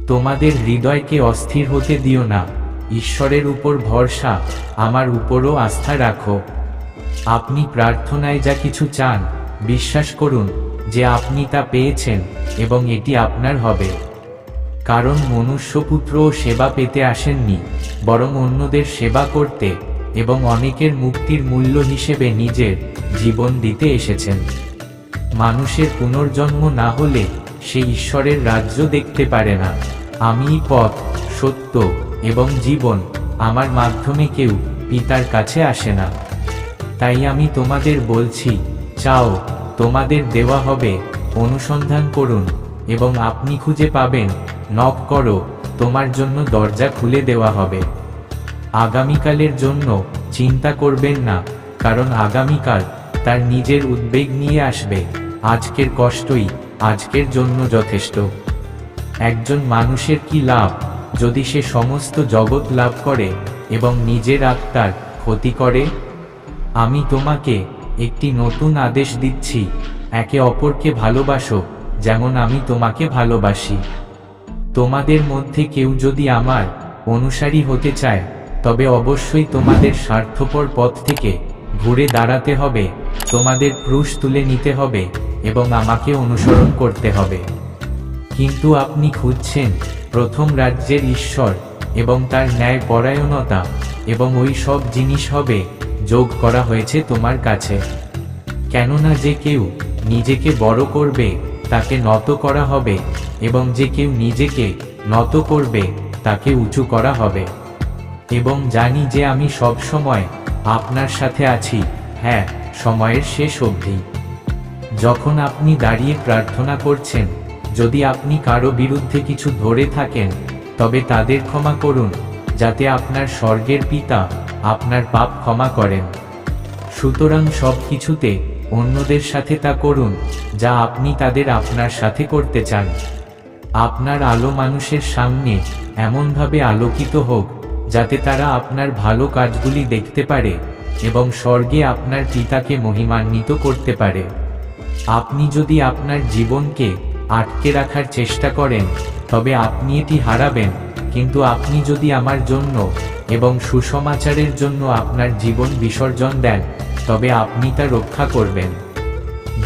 তোমাদের হৃদয়কে অস্থির হতে দিও না, ঈশ্বরের উপর ভরসা, আমার উপরও আস্থা রাখো। আপনি প্রার্থনায় যা কিছু চান, বিশ্বাস করুন যে আপনি তা পেয়েছেন এবং এটি আপনার হবে। কারণ মনুষ্যপুত্রও সেবা পেতে আসেননি, বরং অন্যদের সেবা করতে এবং অনেকের মুক্তির মূল্য হিসেবে নিজের জীবন দিতে এসেছেন। মানুষের পুনর্জন্ম না হলে সে ঈশ্বরের রাজ্য দেখতে পারে না। আমিই পথ, সত্য এবং জীবন, আমার মাধ্যমে কেউ পিতার কাছে আসে না। তাই আমি তোমাদের বলছি, চাও, তোমাদের দেওয়া হবে, অনুসন্ধান করুন এবং আপনি খুঁজে পাবেন, নক করো, তোমার জন্য দরজা খুলে দেওয়া হবে। আগামীকালের জন্য চিন্তা করবেন না, কারণ আগামীকাল তার নিজের উদ্বেগ নিয়ে আসবে। আজকের কষ্টই আজকের জন্য যথেষ্ট। একজন মানুষের কি লাভ যদি সে সমস্ত জগৎ লাভ করে এবং নিজের আত্মার ক্ষতি করে? আমি তোমাকে একটি নতুন আদেশ দিচ্ছি, একে অপরকে ভালোবাসো যেমন আমি তোমাকে ভালোবাসি। তোমাদের মধ্যে কেউ যদি আমার অনুসারী হতে চায়, তবে অবশ্যই তোমাদের স্বার্থপর পথ থেকে ঘুরে দাঁড়াতে হবে, তোমাদের ক্রুশ তুলে নিতে হবে এবং আমাকে অনুসরণ করতে হবে। কিন্তু আপনি খুঁজছেন প্রথম রাজ্যের ঈশ্বর এবং তার ন্যায় পরায়ণতা, এবং ওই সব জিনিস হবে যোগ করা হয়েছে তোমার কাছে। কেননা যে কেউ নিজেকে বড় করবে তাকে নত করা হবে, এবং যে কেউ নিজেকে নত করবে তাকে উঁচু করা হবে। এবং জানি যে আমি সব সময় আপনার সাথে আছি, হ্যাঁ, সময়ের শেষ অবধি। যখন আপনি দাঁড়িয়ে প্রার্থনা করছেন, যদি আপনি কারো বিরুদ্ধে কিছু ধরে থাকেন, তবে তাদের ক্ষমা করুন, যাতে আপনার স্বর্গের পিতা আপনার পাপ ক্ষমা করেন। সুতরাং সব কিছুতে অন্যদের সাথে তা করুন যা আপনি তাদের আপনার সাথে করতে চান। আপনার আলো মানুষের সামনে এমনভাবে আলোকিত হোক যাতে তারা আপনার ভালো কাজগুলি দেখতে পারে এবং স্বর্গে আপনার পিতাকে মহিমান্বিত করতে পারে। আপনি যদি আপনার জীবনকে আটকে রাখার চেষ্টা করেন, তবে আপনি এটি হারাবেন, কিন্তু আপনি যদি আমার জন্য এবং সুসমাচারের জন্য আপনার জীবন বিসর্জন দেন, তবে আপনি তা রক্ষা করবেন।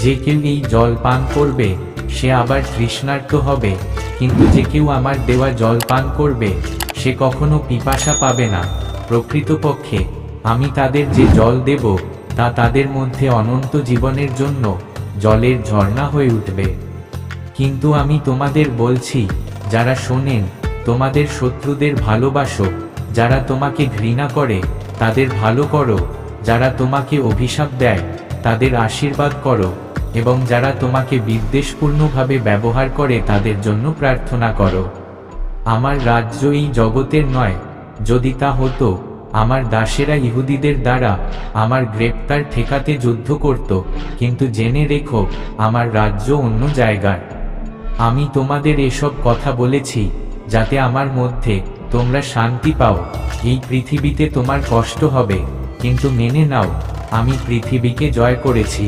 যে কেউ এই জল পান করবে সে আবার তৃষ্ণার্ত হবে, কিন্তু যে কেউ আমার দেওয়া জল পান করবে সে কখনো পিপাসা পাবে না। প্রকৃতপক্ষে আমি তাদের যে জল দেব তা তাদের মধ্যে অনন্ত জীবনের জন্য জলের ঝর্ণা হয়ে উঠবে। কিন্তু আমি তোমাদের বলছি, যারা শোনেন, তোমাদের শত্রুদের ভালোবাসো, যারা তোমাকে ঘৃণা করে তাদের ভালো করো, যারা তোমাকে অভিশাপ দেয় তাদের আশীর্বাদ করো, এবং যারা তোমাকে বিদ্বেষপূর্ণভাবে ব্যবহার করে তাদের জন্য প্রার্থনা করো। আমার রাজ্য এই জগতের নয়। যদি তা হতো, আমার দাসেরা ইহুদিদের দ্বারা আমার গ্রেপ্তার ঠেকাতে যুদ্ধ করত, কিন্তু জেনে রেখো, আমার রাজ্য অন্য জায়গার। আমি তোমাদের এসব কথা বলেছি যাতে আমার মধ্যে তোমরা শান্তি পাও। এই পৃথিবীতে তোমার কষ্ট হবে, কিন্তু মেনে নাও, আমি পৃথিবীকে জয় করেছি।